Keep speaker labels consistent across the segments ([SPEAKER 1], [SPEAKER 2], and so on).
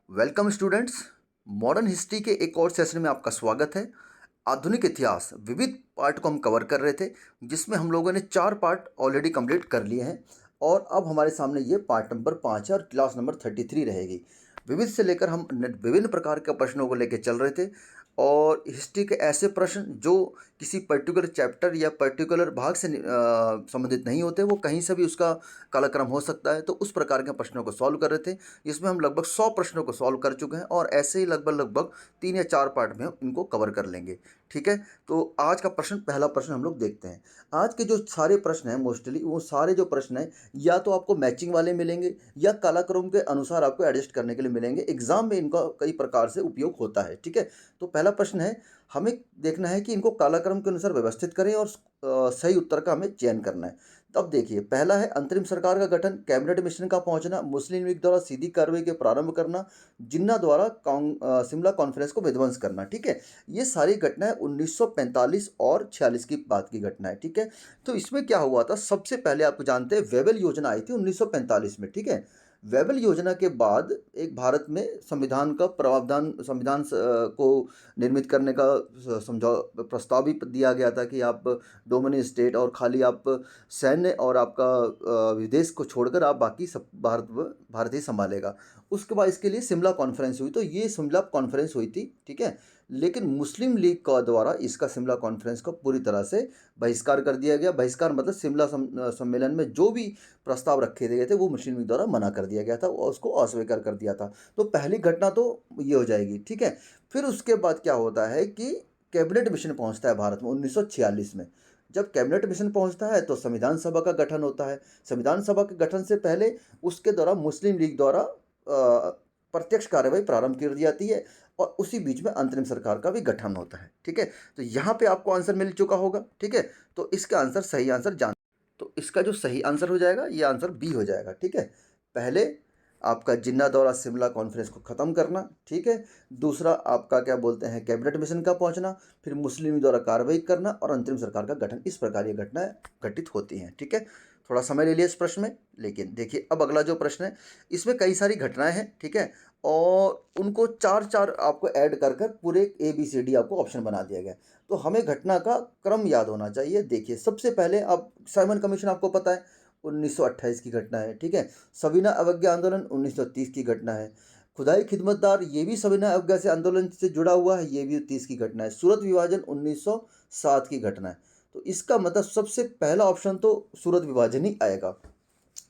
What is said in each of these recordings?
[SPEAKER 1] Welcome students. Modern history के एक और सेशन में आपका स्वागत है। आधुनिक इतिहास विविध पार्ट को हम कवर कर रहे थे, जिसमें हम लोगों ने 4 पार्ट ऑलरेडी कंप्लीट कर लिए हैं और अब हमारे सामने ये पार्ट नंबर 5 है और क्लास नंबर 33 रहेगी। विविध से लेकर हम विभिन्न प्रकार के प्रश्नों को लेकर चल रहे थे और हिस्ट्री के ऐसे प्रश्न जो किसी पर्टिकुलर चैप्टर या पर्टिकुलर भाग से संबंधित नहीं होते, वो कहीं से भी उसका कालक्रम हो सकता है। तो उस प्रकार के प्रश्नों को सॉल्व कर रहे थे, जिसमें हम लगभग 100 प्रश्नों को सॉल्व कर चुके हैं और ऐसे ही लगभग 3 या 4 पार्ट में हम इनको कवर कर लेंगे। ठीक है, तो आज का पहला प्रश्न हम लोग देखते हैं। आज के जो सारे प्रश्न हैं मोस्टली वो सारे जो प्रश्न हैं या तो आपको मैचिंग वाले मिलेंगे या कालाक्रम के अनुसार आपको एडजस्ट करने के लिए मिलेंगे। एग्जाम में इनका कई प्रकार से उपयोग होता है। ठीक है, तो पहला प्रश्न है, हमें देखना है कि इनको कालाक्रम के अनुसार व्यवस्थित करें और सही उत्तर का हमें चयन करना है। तब देखिए, पहला है अंतरिम सरकार का गठन, कैबिनेट मिशन का पहुंचना, मुस्लिम लीग द्वारा सीधी कार्रवाई के प्रारंभ करना, जिन्ना द्वारा शिमला कॉन्फ्रेंस को विध्वंस करना। ठीक है, ये सारी घटनाएं 1945 और 46 की बात की घटना है। ठीक है, तो इसमें क्या हुआ था, सबसे पहले आप जानते हैं वेबल योजना आई थी 1945 में। ठीक है, वेबल योजना के बाद एक भारत में संविधान का प्रावधान, को निर्मित करने का समझौ प्रस्ताव भी दिया गया था कि आप डोमिनियन स्टेट और खाली आप सैन्य और आपका विदेश को छोड़कर आप बाकी सब भारत ही संभालेगा। उसके बाद इसके लिए शिमला कॉन्फ्रेंस हुई, तो ये शिमला कॉन्फ्रेंस हुई थी। ठीक है, लेकिन मुस्लिम लीग का द्वारा इसका शिमला कॉन्फ्रेंस को पूरी तरह से बहिष्कार कर दिया गया। बहिष्कार मतलब शिमला सम्मेलन में जो भी प्रस्ताव रखे गए थे वो मुस्लिम लीग द्वारा मना कर दिया गया था और उसको अस्वीकार कर दिया था। तो पहली घटना तो ये हो जाएगी। ठीक है, फिर उसके बाद क्या होता है कि कैबिनेट मिशन पहुंचता है भारत में 1946 में। जब कैबिनेट मिशन पहुंचता है तो संविधान सभा का गठन होता है। संविधान सभा के गठन से पहले उसके द्वारा मुस्लिम लीग द्वारा प्रत्यक्ष कार्रवाई प्रारंभ कर दी जाती है और उसी बीच में अंतरिम सरकार का भी गठन होता है। ठीक है, तो यहाँ पे आपको आंसर मिल चुका होगा। ठीक है, तो इसका आंसर सही आंसर जान, तो इसका जो सही आंसर हो जाएगा ये आंसर बी हो जाएगा। ठीक है, पहले आपका जिन्ना दौरा शिमला कॉन्फ्रेंस को ख़त्म करना। ठीक है, दूसरा आपका क्या बोलते हैं कैबिनेट मिशन का पहुंचना, फिर मुस्लिम द्वारा कार्रवाई करना और अंतरिम सरकार का गठन। इस प्रकार ये घटनाएं घटित होती हैं। ठीक है, थोड़ा समय ले लिया इस प्रश्न में, लेकिन देखिए अब अगला जो प्रश्न है इसमें कई सारी घटनाएं हैं। ठीक है, और उनको चार चार आपको ऐड कर कर पूरे ABCD आपको ऑप्शन बना दिया गया। तो हमें घटना का क्रम याद होना चाहिए। देखिए, सबसे पहले आप साइमन कमीशन आपको पता है 1928 की घटना है। ठीक है, सविना अवज्ञा आंदोलन 1930 की घटना है। खुदाई खिदमतदार ये भी सविना अवज्ञा से आंदोलन से जुड़ा हुआ है, ये भी 30 की घटना है। सूरत विभाजन 1907 की घटना है। तो इसका मतलब सबसे पहला ऑप्शन तो सूरत विभाजन ही आएगा।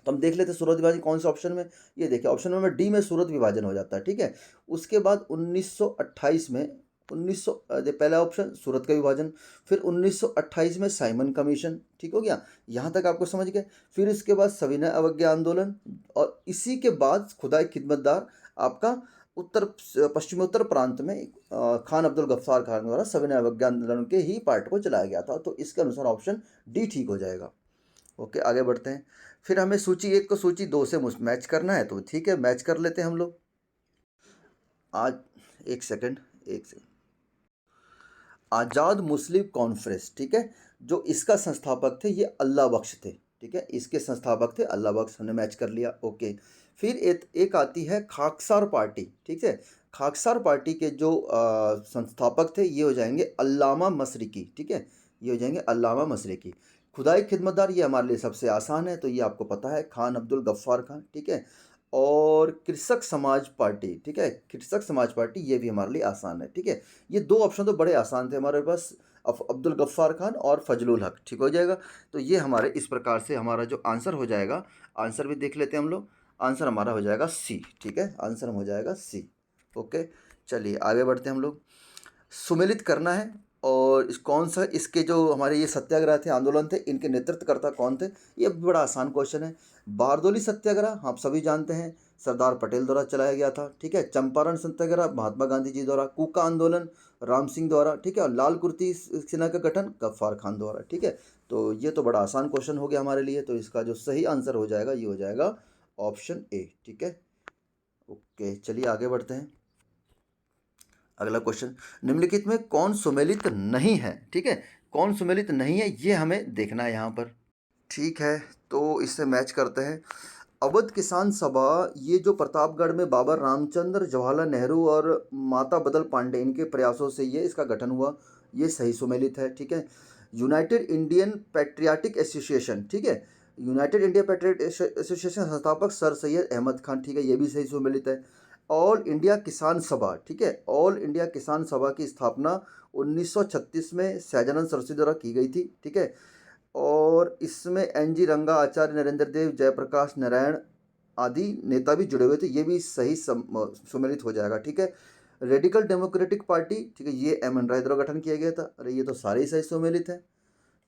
[SPEAKER 1] तो हम देख लेते हैं सूरत विभाजन कौन से ऑप्शन में। ये देखिए ऑप्शन नंबर डी में सूरत विभाजन हो जाता है। ठीक है, उसके बाद 1928 में 1900 पहला ऑप्शन सूरत का विभाजन, फिर 1928 में साइमन कमीशन। ठीक हो गया, यहाँ तक आपको समझ गए। फिर इसके बाद सविनय अवज्ञा आंदोलन और इसी के बाद खुदाई खिदमतदार आपका उत्तर पश्चिमोत्तर प्रांत में खान अब्दुल गफ्फार खान द्वारा सविनय अवज्ञा आंदोलन के ही पार्ट को चलाया गया था। तो इसके अनुसार ऑप्शन डी ठीक हो जाएगा। ओके, आगे बढ़ते हैं। फिर हमें सूची 1 को सूची 2 से मैच करना है, तो ठीक है मैच कर लेते हैं हम लोग। आज एक सेकंड, आज़ाद मुस्लिम कॉन्फ्रेंस। ठीक है, जो इसका संस्थापक थे ये अल्लाह बख्श थे। ठीक है, इसके संस्थापक थे अल्लाह बख्श, हमने मैच कर लिया। ओके, फिर एक आती है खाकसार पार्टी। ठीक है, खाकसार पार्टी के जो संस्थापक थे ये हो जाएंगे अल्लामा मशरिकी। ठीक है, ये हो जाएंगे अल्लामा मशरिकी। खुदाई खिदमतदार ये हमारे लिए सबसे आसान है, तो ये आपको पता है खान अब्दुल गफ्फार खान। ठीक है, और कृषक समाज पार्टी। ठीक है, कृषक समाज पार्टी ये भी हमारे लिए आसान है। ठीक है, ये दो ऑप्शन तो बड़े आसान थे हमारे पास, अब्दुल गफ्फार खान और फजलुल हक। ठीक हो जाएगा, तो ये हमारे इस प्रकार से हमारा जो आंसर हो जाएगा, आंसर भी देख लेते हैं हम लोग। आंसर हमारा हो जाएगा सी। ठीक है, आंसर हो जाएगा सी। ओके, चलिए आगे बढ़ते हैं हम लोग। सुमेलित करना है और कौन सा इसके जो हमारे ये सत्याग्रह थे, आंदोलन थे, इनके नेतृत्वकर्ता कौन थे, ये बड़ा आसान क्वेश्चन है। बारदोली सत्याग्रह आप सभी जानते हैं, सरदार पटेल द्वारा चलाया गया था। ठीक है, चंपारण सत्याग्रह महात्मा गांधी जी द्वारा, कूका आंदोलन राम सिंह द्वारा। ठीक है, और लाल कुर्ती सेना का गठन गफ्फार खान द्वारा। ठीक है, तो ये तो बड़ा आसान क्वेश्चन हो गया हमारे लिए, तो इसका जो सही आंसर हो जाएगा ये हो जाएगा ऑप्शन ए। ठीक है, ओके, चलिए आगे बढ़ते हैं। अगला क्वेश्चन, निम्नलिखित में कौन सुमेलित नहीं है। ठीक है, कौन सुमेलित नहीं है ये हमें देखना है यहाँ पर। ठीक है, तो इससे मैच करते हैं। अवध किसान सभा, ये जो प्रतापगढ़ में बाबा रामचंद्र, जवाहरलाल नेहरू और माता बदल पांडे इनके प्रयासों से ये इसका गठन हुआ, ये सही सुमेलित है। ठीक है। यूनाइटेड इंडियन पैट्रियाटिक एसोसिएशन, ठीक है, यूनाइटेड इंडिया पैट्रियट एसोसिएशन संस्थापक सर सैयद अहमद खान, ठीक है, ये भी सही सुमेलित है। ऑल इंडिया किसान सभा, ठीक है, ऑल इंडिया किसान सभा की स्थापना 1936 में सहजानंद सरस्वती द्वारा की गई थी। ठीक है। और इसमें NG रंगा, आचार्य नरेंद्र देव, जयप्रकाश नारायण आदि नेता भी जुड़े हुए थे, ये भी सही सुमेलित हो जाएगा। ठीक है। रेडिकल डेमोक्रेटिक पार्टी, ठीक है, ये MN राय द्वारा गठन किया गया था। अरे ये तो सारे ही सही सुमेलित है।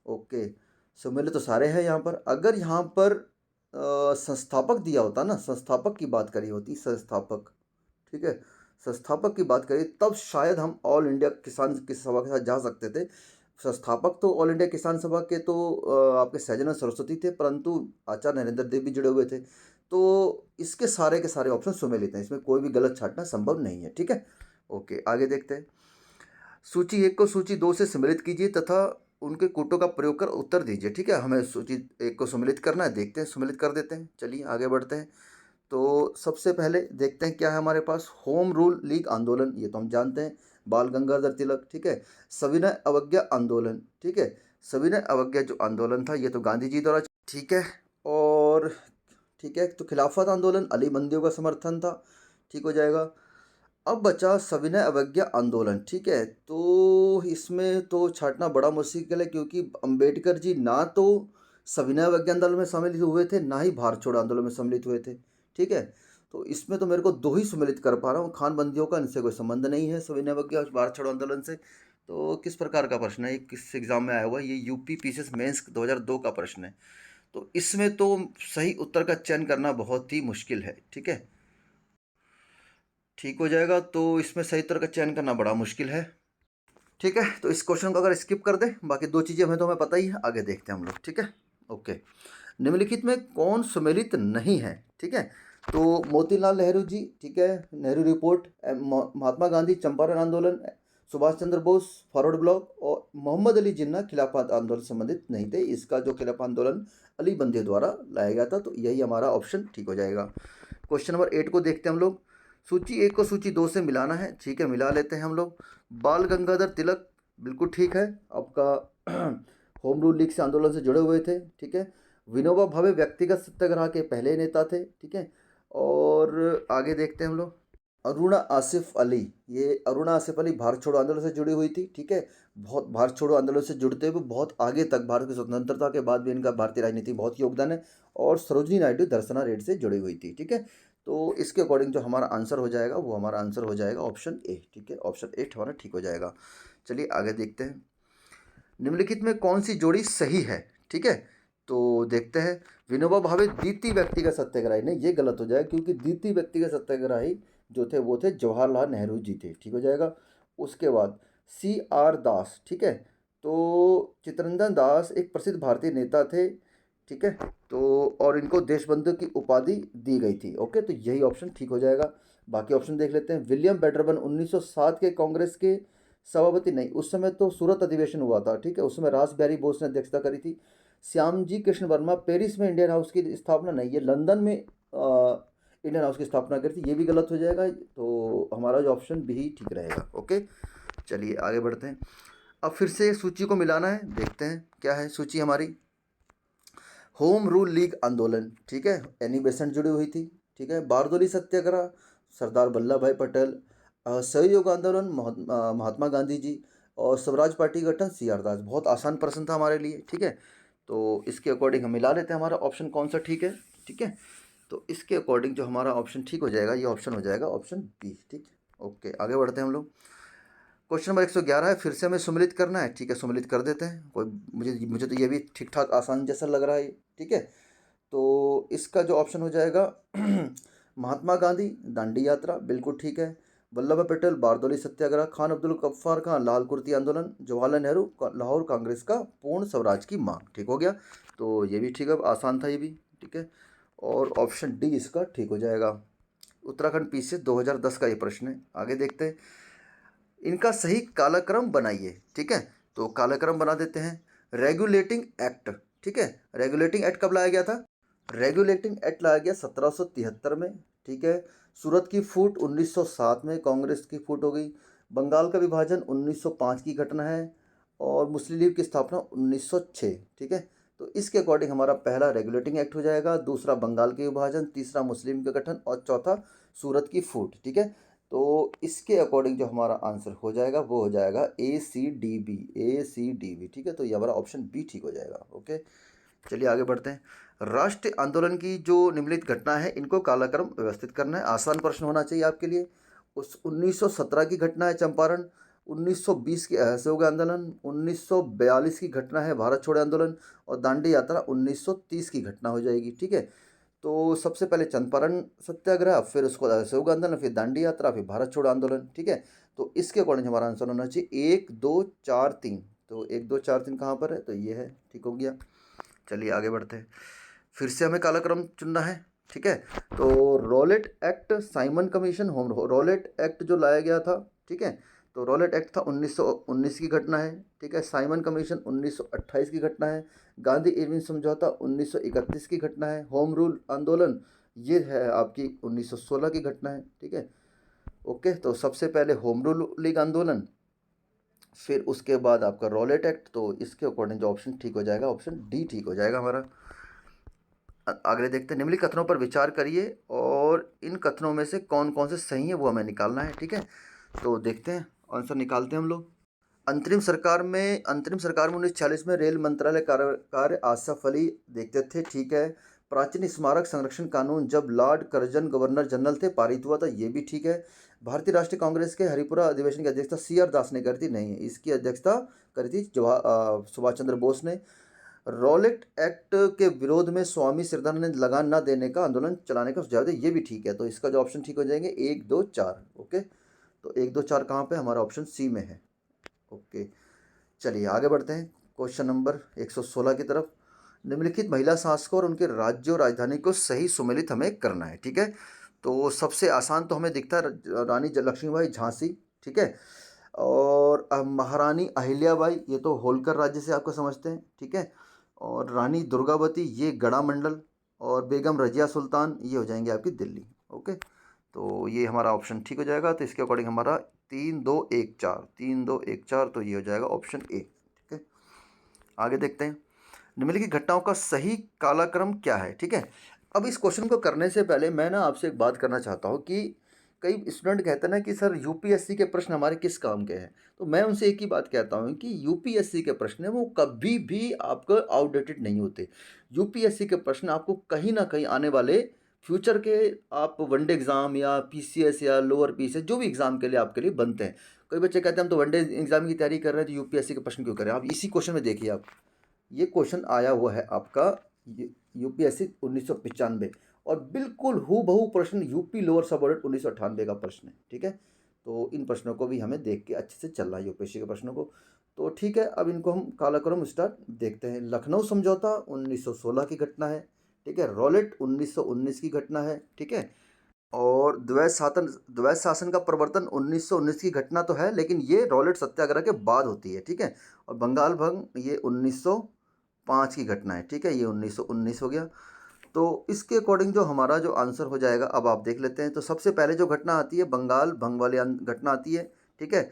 [SPEAKER 1] ओके, सुमेलित तो सारे हैं यहाँ पर। अगर यहाँ पर संस्थापक दिया होता ना, संस्थापक की बात करी होती, संस्थापक, ठीक है, संस्थापक की बात करी, तब शायद हम ऑल इंडिया किसान की सभा के साथ जा सकते थे। संस्थापक तो ऑल इंडिया किसान सभा के तो आपके सहजानंद सरस्वती थे, परंतु आचार्य नरेंद्र देव भी जुड़े हुए थे। तो इसके सारे के सारे ऑप्शन सुमेलित हैं, इसमें कोई भी गलत छांटना संभव नहीं है। ठीक है। ओके, आगे देखते हैं। सूची 1 को सूची 2 से सम्मिलित कीजिए तथा उनके कूटों का प्रयोग कर उत्तर दीजिए। ठीक है, हमें सूची 1 को सम्मिलित करना है, देखते हैं, सम्मिलित कर देते हैं। चलिए आगे बढ़ते हैं। तो सबसे पहले देखते हैं क्या है हमारे पास। होम रूल लीग आंदोलन, ये तो हम जानते हैं, बाल गंगाधर तिलक। ठीक है। सविनय अवज्ञा आंदोलन, ठीक है, सविनय अवज्ञा जो आंदोलन था ये तो गांधी जी द्वारा, ठीक है। और ठीक है, तो खिलाफत आंदोलन अली बंदियों का समर्थन था, ठीक हो जाएगा। अब बचा सविनय अवज्ञा आंदोलन। ठीक है, तो इसमें तो छांटना बड़ा मुश्किल है, क्योंकि अंबेडकर जी ना तो सविनय अवज्ञा आंदोलन में सम्मिलित हुए थे, ना ही भारत छोड़ो आंदोलन में सम्मिलित हुए थे। ठीक है, तो इसमें तो मेरे को दो ही सम्मिलित कर पा रहा हूँ, खान बंदियों का इनसे कोई संबंध नहीं है, सविनय अवज्ञा और भारत छोड़ो आंदोलन से। तो किस प्रकार का प्रश्न है, ये किस एग्जाम में आया हुआ है, ये यूपी PCS मेंस 2002 का प्रश्न है। तो इसमें तो सही उत्तर का चयन करना बहुत ही मुश्किल है। ठीक है, ठीक हो जाएगा, तो इसमें सही उत्तर का चयन करना बड़ा मुश्किल है। ठीक है, तो इस क्वेश्चन को अगर स्किप कर दें, बाकी दो चीज़ें हमें तो हमें पता ही है, आगे देखते हैं हम लोग। ठीक है। ओके, निम्नलिखित में कौन सम्मिलित नहीं है। ठीक है, तो मोतीलाल नेहरू जी, ठीक है, नेहरू रिपोर्ट, महात्मा गांधी चंपारण आंदोलन, सुभाष चंद्र बोस फॉरवर्ड ब्लॉक, और मोहम्मद अली जिन्ना खिलाफत आंदोलन संबंधित नहीं थे। इसका जो खिलाफत आंदोलन अली बंदे द्वारा लाया गया था, तो यही हमारा ऑप्शन ठीक हो जाएगा। क्वेश्चन नंबर 8 को देखते हैं हम लोग। सूची 1 को सूची 2 से मिलाना है, ठीक है, मिला लेते हैं हम लोग। बाल गंगाधर तिलक बिल्कुल ठीक है आपका, होम रूल लीग से आंदोलन से जुड़े हुए थे। ठीक है। विनोबा भावे व्यक्तिगत सत्याग्रह के पहले नेता थे। ठीक है। और आगे देखते हैं हम लोग। अरुणा आसिफ अली, ये अरुणा आसिफ अली भारत छोड़ो आंदोलन से जुड़ी हुई थी। ठीक है, बहुत भारत छोड़ो आंदोलन से जुड़ते हुए बहुत आगे तक, भारत की स्वतंत्रता के बाद भी इनका भारतीय राजनीति बहुत योगदान है। और सरोजनी नायडू दर्शना रेड्डी से जुड़ी हुई थी। ठीक है, तो इसके अकॉर्डिंग जो हमारा आंसर हो जाएगा, वो हमारा आंसर हो जाएगा ऑप्शन ए। ठीक है, ऑप्शन 8 हमारा ठीक हो जाएगा। चलिए आगे देखते हैं। निम्नलिखित में कौन सी जोड़ी सही है। ठीक है, तो देखते हैं। विनोबा भावे द्वितीय व्यक्तिगत सत्याग्रही, नहीं ये गलत हो जाएगा, क्योंकि द्वितीय व्यक्तिगत सत्याग्रही जो थे वो थे जवाहरलाल नेहरू जी थे। ठीक हो जाएगा। उसके बाद CR दास, ठीक है, तो चित्तरंजन दास एक प्रसिद्ध भारतीय नेता थे। ठीक है, तो और इनको देशबंधु की उपाधि दी गई थी। ओके, तो यही ऑप्शन ठीक हो जाएगा। बाकी ऑप्शन देख लेते हैं। विलियम बैटरबन 1907 के कांग्रेस के सभापति, नहीं उस समय तो सूरत अधिवेशन हुआ था। ठीक है, उस समय रास बिहारी बोस ने अध्यक्षता करी थी। श्यामजी कृष्ण वर्मा पेरिस में इंडियन हाउस की स्थापना, नहीं ये लंदन में इंडियन हाउस की स्थापना करी थी, ये भी गलत हो जाएगा। तो हमारा जो ऑप्शन बी ठीक रहेगा। ओके, चलिए आगे बढ़ते हैं। अब फिर से सूची को मिलाना है, देखते हैं क्या है सूची हमारी। होम रूल लीग आंदोलन, ठीक है, एनी बेसेंट जुड़ी हुई थी। ठीक है, बारदोली सत्याग्रह सरदार वल्लभ भाई पटेल, सहयोग आंदोलन महात्मा गांधी जी, और स्वराज पार्टी गठन CR दास। बहुत आसान प्रश्न था हमारे लिए। ठीक है, तो इसके अकॉर्डिंग हम मिला लेते हैं हमारा ऑप्शन कौन सा ठीक है। ठीक है, तो इसके अकॉर्डिंग जो हमारा ऑप्शन ठीक हो जाएगा, ये ऑप्शन हो जाएगा ऑप्शन बी। ठीक, ओके, आगे बढ़ते हैं हम लोग। क्वेश्चन नंबर 111 है, फिर से हमें सम्मिलित करना है। ठीक है, सम्मिलित कर देते हैं। कोई मुझे मुझे तो ये भी ठीक ठाक आसान जैसा लग रहा है। ठीक है, तो इसका जो ऑप्शन हो जाएगा महात्मा गांधी दांडी यात्रा, बिल्कुल ठीक है। वल्लभ भाई पटेल बारदोली सत्याग्रह, खान अब्दुल गफ्फार खान लाल कुर्ती आंदोलन, जवाहरलाल नेहरू लाहौर कांग्रेस का पूर्ण स्वराज की मांग। ठीक हो गया, तो ये भी ठीक है, आसान था ये भी। ठीक है, और ऑप्शन डी इसका ठीक हो जाएगा। उत्तराखंड PCS 2010 का ये प्रश्न है, आगे देखते हैं। इनका सही कालक्रम बनाइए। ठीक है, तो कालक्रम बना देते हैं। रेगुलेटिंग एक्ट, ठीक है, रेगुलेटिंग एक्ट कब लाया गया था, रेगुलेटिंग एक्ट लाया गया 1773 में, ठीक है। सूरत की फूट 1907 में कांग्रेस की फूट हो गई। बंगाल का विभाजन 1905 की घटना है और मुस्लिम लीग की स्थापना 1906, ठीक है। तो इसके अकॉर्डिंग हमारा पहला रेगुलेटिंग एक्ट हो जाएगा, दूसरा बंगाल के विभाजन, तीसरा मुस्लिम का गठन और चौथा सूरत की फूट, ठीक है। तो इसके अकॉर्डिंग जो हमारा आंसर हो जाएगा वो हो जाएगा ACDB, ACDB, ठीक है। तो ये हमारा ऑप्शन बी ठीक हो जाएगा। ओके, चलिए आगे बढ़ते हैं। राष्ट्रीय आंदोलन की जो निम्नलिखित घटना है इनको कालाक्रम व्यवस्थित करना है। आसान प्रश्न होना चाहिए आपके लिए। उस 1917 की घटना है चंपारण, 1920 की असहयोग आंदोलन, 1942 की घटना है भारत छोड़ो आंदोलन और दांडी यात्रा 1930 की घटना हो जाएगी, ठीक है। तो सबसे पहले चंपारण सत्याग्रह, फिर उसको असहयोग आंदोलन, फिर दांडी यात्रा, फिर भारत छोड़ो आंदोलन, ठीक है। तो इसके अकॉर्डिंग हमारा आंसर होना चाहिए 1 2 4 3। तो 1 2 4 3 कहाँ पर है, तो ये है, ठीक हो गया। चलिए आगे बढ़ते हैं। फिर से हमें कालाक्रम चुनना है, ठीक है। तो Rowlatt act, Simon commission, home Rowlatt act जो लाया गया था, ठीक है। तो रॉलेट एक्ट था 1919 की घटना है, ठीक है। साइमन कमीशन 1928 की घटना है। गांधी इरविन समझौता 1931 की घटना है। होम रूल आंदोलन ये है आपकी 1916 की घटना है, ठीक है। ओके, तो सबसे पहले होम रूल लीग आंदोलन, फिर उसके बाद आपका रॉलेट एक्ट। तो इसके अकॉर्डिंग जो ऑप्शन ठीक हो जाएगा, ऑप्शन डी ठीक हो जाएगा हमारा। आगे देखते हैं। निम्नलिखित कथनों पर विचार करिए और इन कथनों में से कौन कौन से सही है वो हमें निकालना है, ठीक है। तो देखते हैं, आंसर निकालते हैं हम लोग। अंतरिम सरकार में 1946 में रेल मंत्रालय कार्य आसफ अली देखते थे, ठीक है। प्राचीन स्मारक संरक्षण कानून जब लॉर्ड कर्जन गवर्नर जनरल थे पारित हुआ था, ये भी ठीक है। भारतीय राष्ट्रीय कांग्रेस के हरिपुरा अधिवेशन की अध्यक्षता CR दास ने करी थी, नहीं, इसकी अध्यक्षता करी थी सुभाष चंद्र बोस ने। रॉलेट एक्ट के विरोध में स्वामी श्रद्धानंद ने लगान न देने का आंदोलन चलाने का सुझाव दिया, ये भी ठीक है। तो इसका जो ऑप्शन ठीक हो जाएंगे 1 2 4। ओके, तो 1 2 4 कहाँ पे, हमारा ऑप्शन सी में है। ओके, चलिए आगे बढ़ते हैं क्वेश्चन नंबर 116 की तरफ। निम्नलिखित महिला शासकों और उनके राज्य और राजधानी को सही सुमेलित हमें करना है, ठीक है। तो सबसे आसान तो हमें दिखता है रानी लक्ष्मीबाई झांसी, ठीक है। और महारानी अहिल्याबाई, ये तो होलकर राज्य से आपको समझते हैं, ठीक है। और रानी दुर्गावती ये गढ़ा मंडल, और बेगम रजिया सुल्तान ये हो जाएंगे आपकी दिल्ली। ओके, तो ये हमारा ऑप्शन ठीक हो जाएगा। तो इसके अकॉर्डिंग हमारा 3 2 1 4, 3 2 1 4, तो ये हो जाएगा ऑप्शन ए, ठीक है। आगे देखते हैं। निम्नलिखित घटनाओं का सही कालाक्रम क्या है, ठीक है। अब इस क्वेश्चन को करने से पहले मैं ना आपसे एक बात करना चाहता हूँ कि कई स्टूडेंट कहते हैं ना कि सर यूपीएससी के प्रश्न हमारे किस काम के हैं। तो मैं उनसे एक ही बात कहता हूँ कि यूपीएससी के प्रश्न है वो कभी भी आपको आउटडेटेड नहीं होते। यूपीएससी के प्रश्न आपको कहीं ना कहीं आने वाले फ्यूचर के, आप वनडे एग्ज़ाम या पीसीएस या लोअर पीसीएस जो भी एग्ज़ाम के लिए आपके लिए बनते हैं। कई बच्चे कहते हैं हम तो वनडे एग्ज़ाम की तैयारी कर रहे हैं तो यूपीएससी के प्रश्न क्यों करें। आप इसी क्वेश्चन में देखिए, आप ये क्वेश्चन आया हुआ है आपका यूपीएससी 1995, और बिल्कुल हूबहू प्रश्न यूपी लोअर सबऑर्डिनेट 1998 का प्रश्न है, ठीक है। तो इन प्रश्नों को भी हमें देख के अच्छे से चलना है यूपीएससी के प्रश्नों को। तो ठीक है, अब इनको हम कालाक्रम स्टार्ट देखते हैं। लखनऊ समझौता 1916 की घटना है, ठीक है। रॉलेट 1919 की घटना है, ठीक है। और द्वैत शासन का प्रवर्तन 1919 की घटना तो है, लेकिन ये रॉलेट सत्याग्रह के बाद होती है, ठीक है। और बंगाल भंग ये 1905 की घटना है, ठीक है। ये 1919 हो गया। तो इसके अकॉर्डिंग जो हमारा जो आंसर हो जाएगा, अब आप देख लेते हैं। तो सबसे पहले जो घटना आती है बंगाल भंग वाली घटना आती है, ठीक है।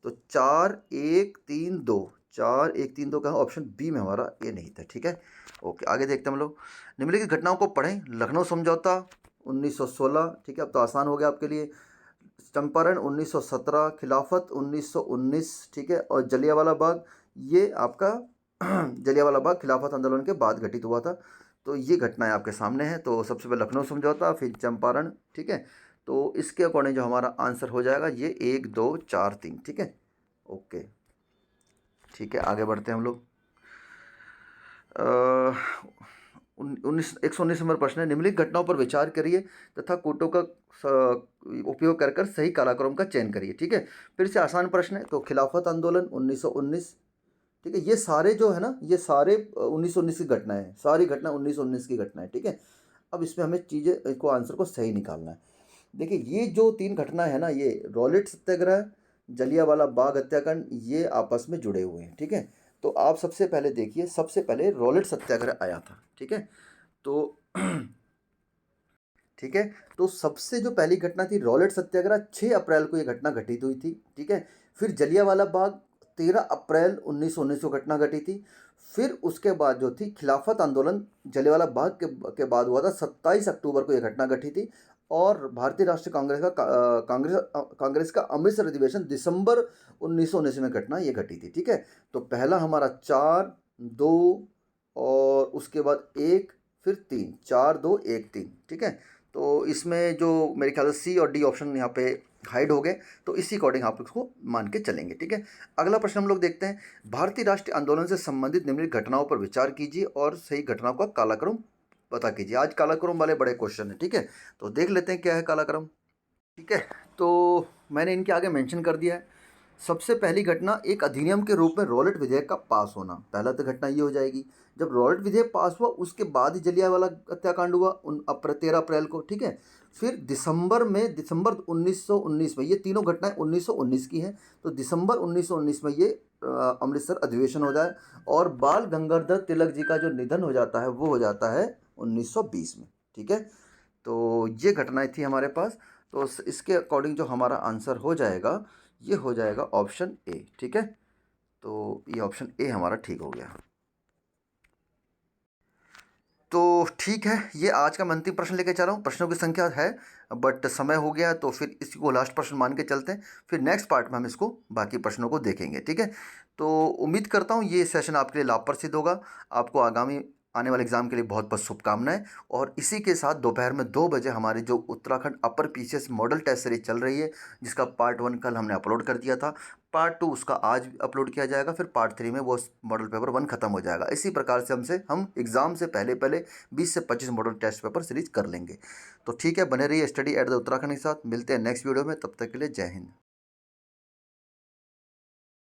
[SPEAKER 1] तो 4 1 3 2, 4 1 3 2 का ऑप्शन बी में हमारा ये नहीं था, ठीक है। ओके, आगे देखते हैं हम लोग। निम्नलिखित घटनाओं को पढ़ें। लखनऊ समझौता 1916, ठीक है, अब तो आसान हो गया आपके लिए। चंपारण 1917, खिलाफत 1919, ठीक है। और जलियांवाला बाग ये आपका जलियांवाला बाग खिलाफत आंदोलन के बाद घटित हुआ था। तो ये घटनाएं आपके सामने हैं। तो सबसे पहले लखनऊ समझौता, फिर चंपारण, ठीक है। तो इसके अकॉर्डिंग जो हमारा आंसर हो जाएगा ये 1 2 4 3, ठीक है। ओके, ठीक है, आगे बढ़ते हैं हम लोग। 119 नंबर प्रश्न है। निम्नलिखित घटनाओं पर विचार करिए तथा कोटों का उपयोग कर सही कालाक्रम का चयन करिए, ठीक है। फिर से आसान प्रश्न है। तो खिलाफत आंदोलन 1919, ठीक है। ये सारे जो है ना, ये सारे 1919 की घटना है, सारी घटना 1919 की घटना है, ठीक है। अब इसमें हमें चीज़ें को आंसर को सही निकालना है। देखिए, ये जो 3 घटना है ना, ये रॉलेट सत्याग्रह, जलियांवाला बाग हत्याकांड, ये आपस में जुड़े हुए हैं, ठीक है। तो आप सबसे पहले देखिए, सबसे पहले रॉलेट सत्याग्रह आया था, ठीक है। तो ठीक है। तो सबसे जो पहली घटना थी रॉलेट सत्याग्रह, 6 अप्रैल को ये घटना घटित हुई थी। ठीक है। फिर जलियांवाला बाग 13 अप्रैल 1919 को घटना घटी थी। फिर उसके बाद जो थी खिलाफत आंदोलन जलियांवाला बाग के बाद हुआ था, 27 अक्टूबर को यह घटना घटी थी। और भारतीय राष्ट्रीय कांग्रेस का अमृतसर अधिवेशन दिसंबर 1919 में घटना ये घटी थी। ठीक है। तो पहला हमारा 4, 2 और उसके बाद 1, फिर 3, 4, 2, 1, 3। ठीक है। तो इसमें जो मेरे ख्याल से सी और डी ऑप्शन यहाँ पे हाइड हो गए, तो इसी अकॉर्डिंग आप इसको मान के चलेंगे। ठीक है। अगला प्रश्न हम लोग देखते हैं, भारतीय राष्ट्रीय आंदोलन से संबंधित निम्नलिखित घटनाओं पर विचार कीजिए और सही घटनाओं का कालाक्रम पता कीजिए। आज कालाक्रम वाले बड़े क्वेश्चन है। ठीक है। तो देख लेते हैं क्या है कालाक्रम। ठीक है। तो मैंने इनके आगे मेंशन कर दिया है। सबसे पहली घटना, एक अधिनियम के रूप में रॉलेट विधेयक का पास होना। पहला तो घटना ये हो जाएगी, जब रॉलेट विधेयक पास हुआ उसके बाद ही जलियांवाला हत्याकांड हुआ 13 अप्रैल को। ठीक है। फिर दिसंबर 1919 में, ये तीनों घटनाएं 1919 की हैं, तो दिसंबर 1919 में ये अमृतसर अधिवेशन हो जाए और बाल गंगाधर तिलक जी का जो निधन हो जाता है वो हो जाता है 1920 में। ठीक है। तो ये घटनाएं थी हमारे पास। तो इसके अकॉर्डिंग जो हमारा आंसर हो जाएगा ये हो जाएगा ऑप्शन ए। ठीक है। तो ये ऑप्शन ए हमारा ठीक हो गया। तो ठीक है, ये आज का मैं अंतिम प्रश्न लेके चल रहा हूँ। प्रश्नों की संख्या है बट समय हो गया, तो फिर इसको लास्ट प्रश्न मान के चलते हैं। फिर नेक्स्ट पार्ट में हम इसको बाकी प्रश्नों को देखेंगे। ठीक है। तो उम्मीद करता हूँ ये सेशन आपके लिए लाभप्रद सिद्ध होगा। आपको आगामी आने वाले एग्जाम के लिए बहुत बहुत शुभकामनाएं। और इसी के साथ दोपहर में 2 बजे हमारी जो Uttarakhand upper PCS model test series चल रही है, जिसका पार्ट 1 कल हमने अपलोड कर दिया था, पार्ट 2 उसका आज अपलोड किया जाएगा, फिर पार्ट 3 में वो मॉडल पेपर 1 खत्म हो जाएगा। इसी प्रकार से हम एग्ज़ाम से पहले पहले 20 से 25 मॉडल टेस्ट पेपर सीरीज कर लेंगे। तो ठीक है, बने रहिए स्टडी एट द उत्तराखंड के साथ। मिलते हैं नेक्स्ट वीडियो में, तब तक के लिए जय हिंद।